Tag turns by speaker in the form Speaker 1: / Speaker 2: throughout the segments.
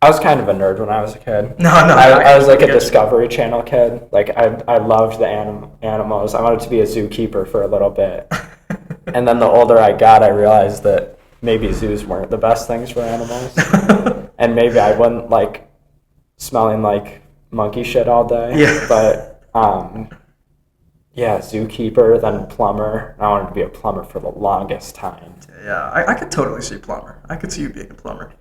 Speaker 1: I was kind of a nerd when I was a kid.
Speaker 2: No,
Speaker 1: I was like a
Speaker 2: get you.
Speaker 1: Discovery Channel kid. Like I loved the animals. I wanted to be a zookeeper for a little bit. And then the older I got, I realized that maybe zoos weren't the best things for animals. And maybe I wouldn't like smelling like monkey shit all day.
Speaker 2: Yeah.
Speaker 1: But yeah, zookeeper, then plumber. I wanted to be a plumber for the longest time.
Speaker 2: Yeah, I could totally see plumber. I could see you being a plumber.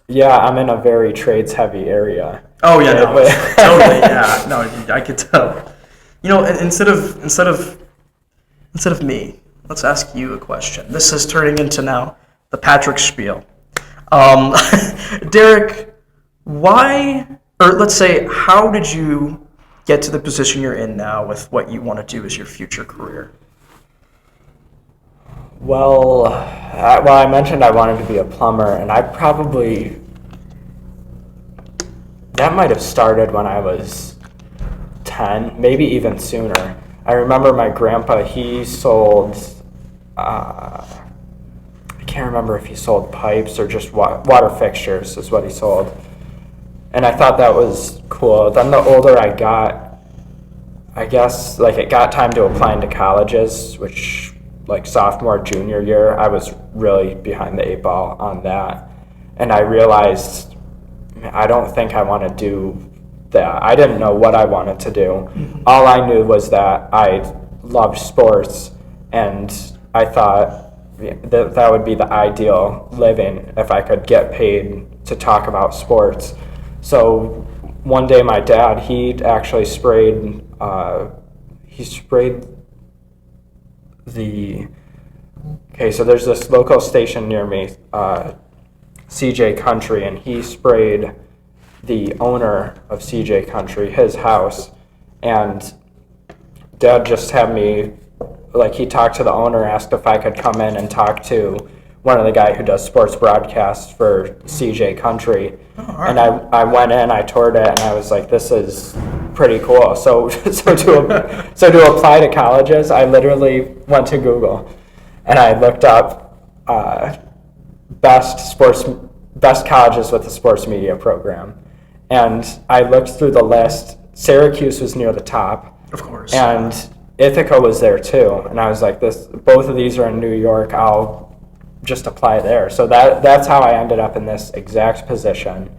Speaker 1: Yeah, I'm in a very trades heavy area.
Speaker 2: Oh yeah, no,
Speaker 1: But-
Speaker 2: totally. Yeah, no, I could tell. You know, instead of me, let's ask you a question. This is turning into now the Patrick spiel. Um, Derek, why, or let's say, how did you get to the position you're in now with what you want to do as your future career?
Speaker 1: Well, I mentioned I wanted to be a plumber, and that might have started when I was 10, maybe even sooner. I remember my grandpa, he sold, I can't remember if he sold pipes or just water fixtures is what he sold. And I thought that was cool. Then the older I got, I guess, like it got time to apply into colleges, which like sophomore, junior year, I was really behind the eight ball on that. And I realized I don't think I want to do that. I didn't know what I wanted to do. All I knew was that I loved sports, and I thought that would be the ideal living if I could get paid to talk about sports. So one day my dad, he actually sprayed so there's this local station near me, CJ Country, and he sprayed the owner of CJ Country, his house, and Dad just had me, like he talked to the owner, asked if I could come in and talk to one of the guy who does sports broadcasts for CJ Country. And I went in, I toured it, and I was like, this is pretty cool. So to apply to colleges, I literally went to Google and I looked up best colleges with a sports media program. And I looked through the list. Syracuse was near the top.
Speaker 2: Of course.
Speaker 1: And Ithaca was there too. And I was like, both of these are in New York. I'll just apply there. So that's how I ended up in this exact position.